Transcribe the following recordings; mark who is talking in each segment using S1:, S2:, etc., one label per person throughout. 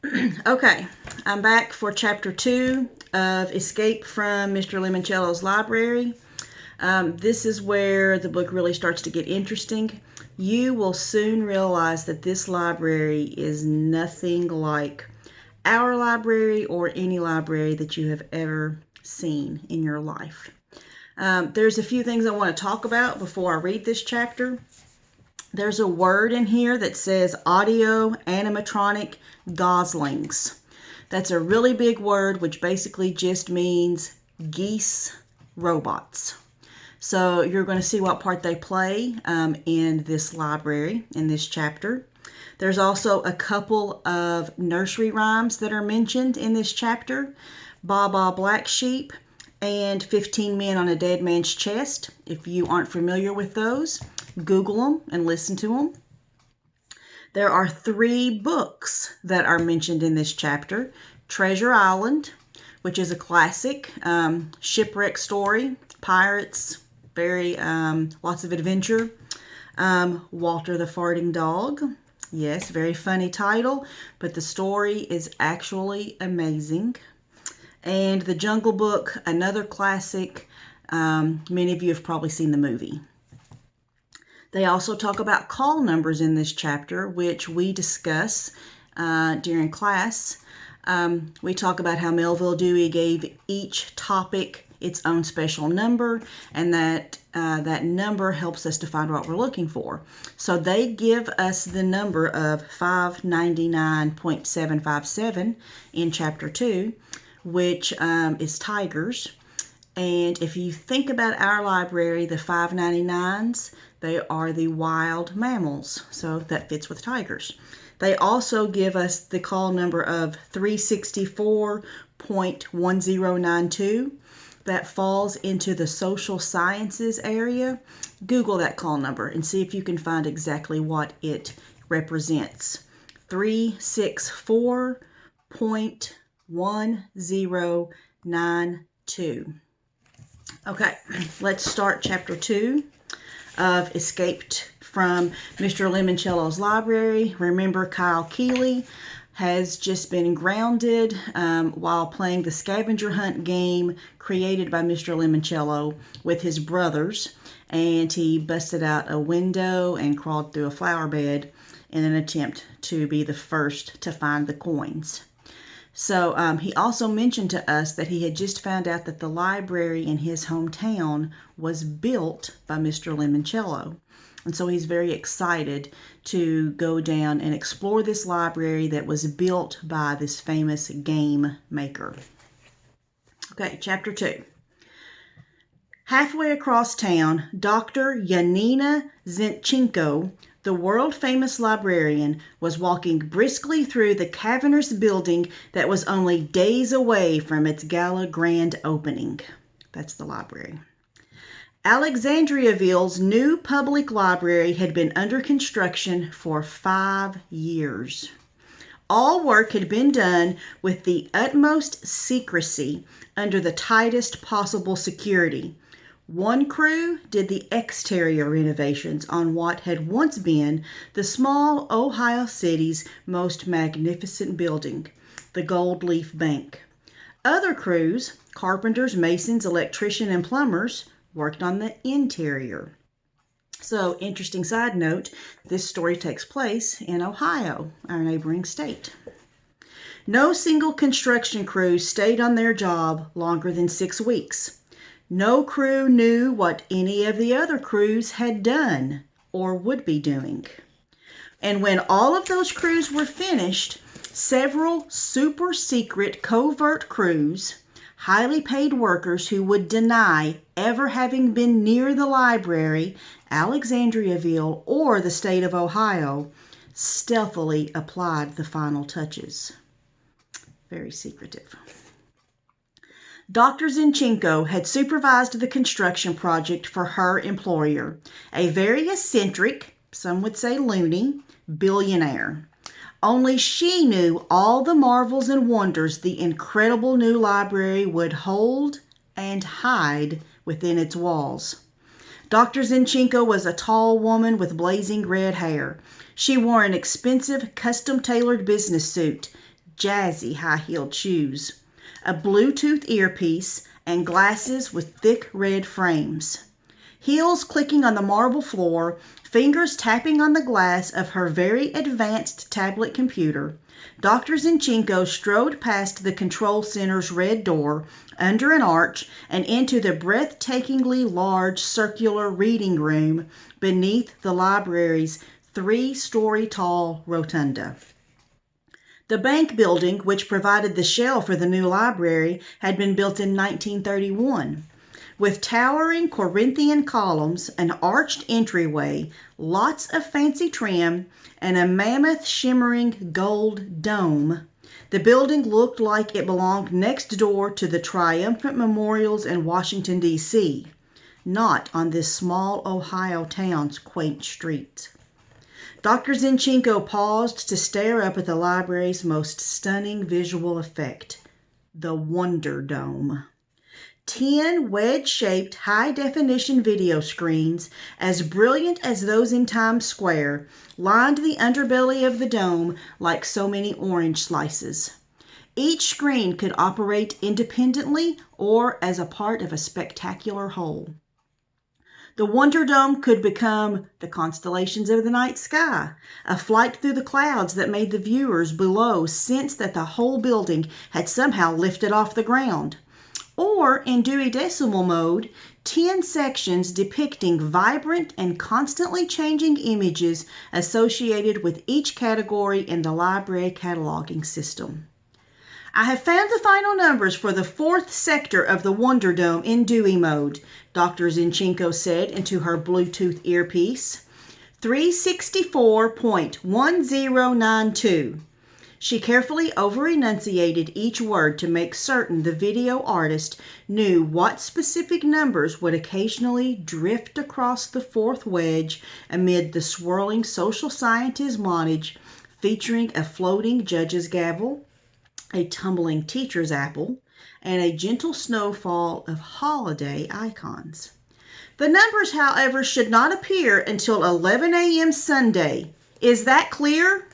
S1: Okay, I'm back for chapter 2 of Escape from Mr. Lemoncello's Library. This is where the book really starts to get interesting. You will soon realize that this library is nothing like our library or any library that you have ever seen in your life. There's a few things I want to talk about before I read this chapter. There's a word in here that says audio animatronic goslings. That's a really big word, which basically just means geese robots. So you're going to see what part they play in this library, in this chapter. There's also a couple of nursery rhymes that are mentioned in this chapter. Ba Ba Black Sheep and 15 Men on a Dead Man's Chest. If you aren't familiar with those, Google them and listen to them. There are 3 books that are mentioned in this chapter. Treasure Island, which is a classic shipwreck story. Pirates, very lots of adventure. Walter the Farting Dog. Yes, very funny title, but the story is actually amazing. And The Jungle Book, another classic. Many of you have probably seen the movie. They also talk about call numbers in this chapter, which we discuss during class. We talk about how Melville Dewey gave each topic its own special number, and that number helps us to find what we're looking for. So they give us the number of 599.757 in chapter 2, which is tigers. And if you think about our library, the 599s, they are the wild mammals, so that fits with tigers. They also give us the call number of 364.1092. That falls into the social sciences area. Google that call number and see if you can find exactly what it represents. 364.1092. Okay, let's start chapter 2 of Escaped from Mr. Lemoncello's Library. Remember, Kyle Keeley has just been grounded while playing the scavenger hunt game created by Mr. Lemoncello with his brothers, and he busted out a window and crawled through a flower bed in an attempt to be the first to find the coins. So he also mentioned to us that he had just found out that the library in his hometown was built by Mr. Lemoncello. And so he's very excited to go down and explore this library that was built by this famous game maker. Okay, chapter 2. Halfway across town, Dr. Yanina Zinchenko, the world-famous librarian, was walking briskly through the cavernous building that was only days away from its gala grand opening. That's the library. Alexandriaville's new public library had been under construction for 5 years. All work had been done with the utmost secrecy under the tightest possible security. One crew did the exterior renovations on what had once been the small Ohio city's most magnificent building, the Gold Leaf Bank. Other crews, carpenters, masons, electricians, and plumbers, worked on the interior. So, interesting side note, this story takes place in Ohio, our neighboring state. No single construction crew stayed on their job longer than 6 weeks. No crew knew what any of the other crews had done or would be doing. And when all of those crews were finished, several super secret covert crews, highly paid workers who would deny ever having been near the library, Alexandriaville, or the state of Ohio, stealthily applied the final touches. Very secretive. Dr. Zinchenko had supervised the construction project for her employer, a very eccentric, some would say loony, billionaire. Only she knew all the marvels and wonders the incredible new library would hold and hide within its walls. Dr. Zinchenko was a tall woman with blazing red hair. She wore an expensive, custom-tailored business suit, jazzy high-heeled shoes, a Bluetooth earpiece, and glasses with thick red frames. Heels clicking on the marble floor, fingers tapping on the glass of her very advanced tablet computer, Dr. Zinchenko strode past the control center's red door, under an arch, and into the breathtakingly large circular reading room beneath the library's 3-story-tall rotunda. The bank building, which provided the shell for the new library, had been built in 1931. With towering Corinthian columns, an arched entryway, lots of fancy trim, and a mammoth shimmering gold dome, the building looked like it belonged next door to the triumphant memorials in Washington, D.C., not on this small Ohio town's quaint streets. Dr. Zinchenko paused to stare up at the library's most stunning visual effect, the Wonder Dome. 10 wedge-shaped high-definition video screens, as brilliant as those in Times Square, lined the underbelly of the dome like so many orange slices. Each screen could operate independently or as a part of a spectacular whole. The Wonder Dome could become the constellations of the night sky, a flight through the clouds that made the viewers below sense that the whole building had somehow lifted off the ground. Or, in Dewey Decimal mode, 10 sections depicting vibrant and constantly changing images associated with each category in the library cataloging system. I have found the final numbers for the 4th sector of the Wonder Dome in Dewey mode, Dr. Zinchenko said into her Bluetooth earpiece. 364.1092. She carefully over-enunciated each word to make certain the video artist knew what specific numbers would occasionally drift across the 4th wedge amid the swirling social scientist montage featuring a floating judge's gavel, a tumbling teacher's apple, and a gentle snowfall of holiday icons. The numbers, however, should not appear until 11 a.m. Sunday. Is that clear?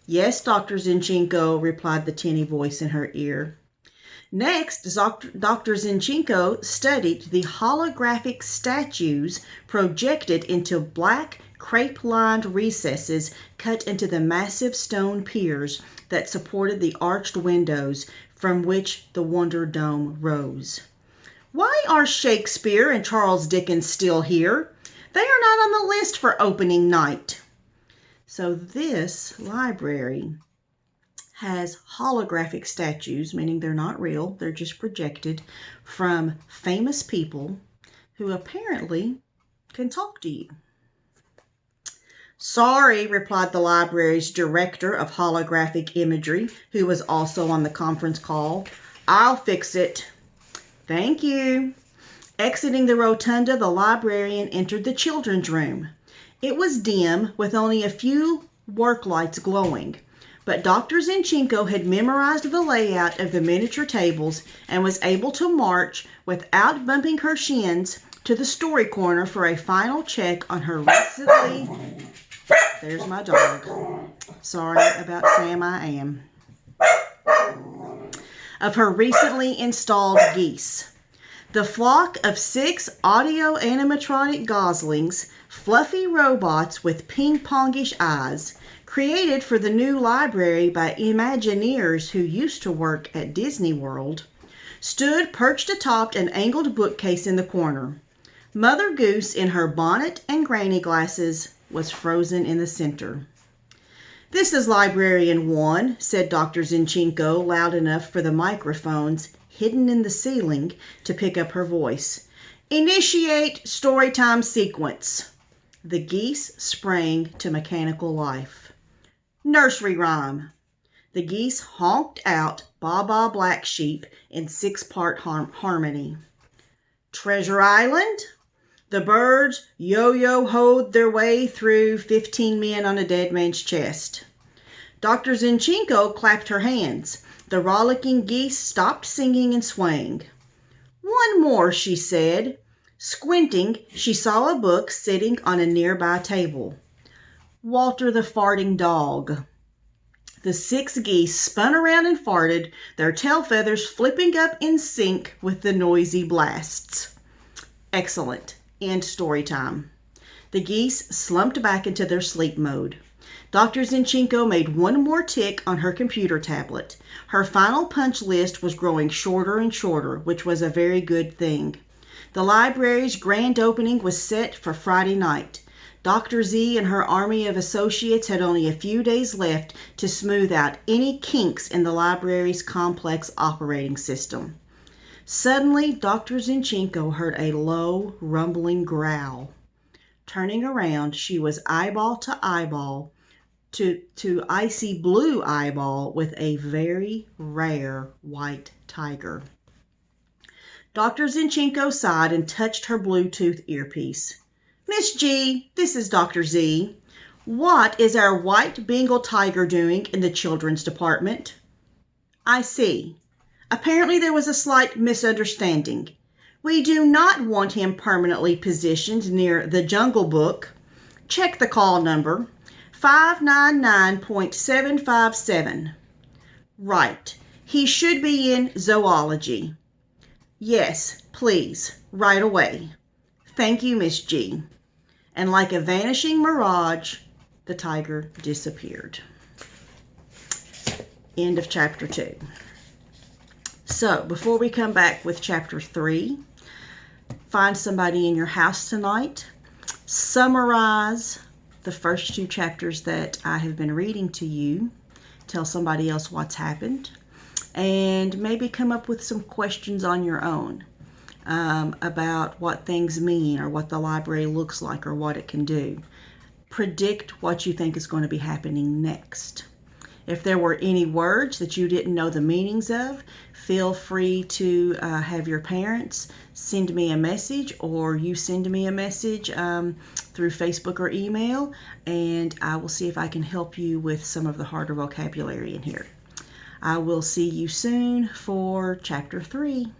S1: Yes, Dr. Zinchenko, replied the tinny voice in her ear. Next, Dr. Zinchenko studied the holographic statues projected into black, crepe-lined recesses cut into the massive stone piers that supported the arched windows from which the Wonder Dome rose. Why are Shakespeare and Charles Dickens still here? They are not on the list for opening night. So this library has holographic statues, meaning they're not real, they're just projected, from famous people who apparently can talk to you. Sorry, replied the library's director of holographic imagery, who was also on the conference call. I'll fix it. Thank you. Exiting the rotunda, the librarian entered the children's room. It was dim, with only a few work lights glowing, but Dr. Zinchenko had memorized the layout of the miniature tables and was able to march without bumping her shins to the story corner for a final check on her recently... There's my dog. Sorry about Sam, I am. Of her recently installed geese. The flock of 6 audio animatronic goslings, fluffy robots with ping-pongish eyes, created for the new library by Imagineers who used to work at Disney World, stood perched atop an angled bookcase in the corner. Mother Goose, in her bonnet and granny glasses, was frozen in the center. This is Librarian 1, said Dr. Zinchenko, loud enough for the microphones hidden in the ceiling to pick up her voice. Initiate storytime sequence. The geese sprang to mechanical life. Nursery rhyme. The geese honked out Baa Baa Black Sheep in 6-part harmony. Treasure Island. The birds yo-yo-hoed their way through 15 men on a dead man's chest. Dr. Zinchenko clapped her hands. The rollicking geese stopped singing and swaying. One more, she said. Squinting, she saw a book sitting on a nearby table. Walter the Farting Dog. The 6 geese spun around and farted, their tail feathers flipping up in sync with the noisy blasts. Excellent. End story time. The geese slumped back into their sleep mode. Dr. Zinchenko made one more tick on her computer tablet. Her final punch list was growing shorter and shorter, which was a very good thing. The library's grand opening was set for Friday night. Dr. Z and her army of associates had only a few days left to smooth out any kinks in the library's complex operating system. Suddenly, Dr. Zinchenko heard a low, rumbling growl. Turning around, she was eyeball to eyeball to icy blue eyeball with a very rare white tiger. Dr. Zinchenko sighed and touched her Bluetooth earpiece. Miss G, this is Dr. Z. What is our white Bengal tiger doing in the children's department? I see. Apparently there was a slight misunderstanding. We do not want him permanently positioned near the Jungle Book. Check the call number, 599.757. Right. He should be in zoology. Yes, please, right away. Thank you, Miss G. And like a vanishing mirage, the tiger disappeared. End of chapter 2. So, before we come back with chapter 3, find somebody in your house tonight, summarize the first 2 chapters that I have been reading to you, tell somebody else what's happened, and maybe come up with some questions on your own about what things mean or what the library looks like or what it can do. Predict what you think is going to be happening next. If there were any words that you didn't know the meanings of, feel free to have your parents send me a message, or you send me a message through Facebook or email, and I will see if I can help you with some of the harder vocabulary in here. I will see you soon for chapter 3.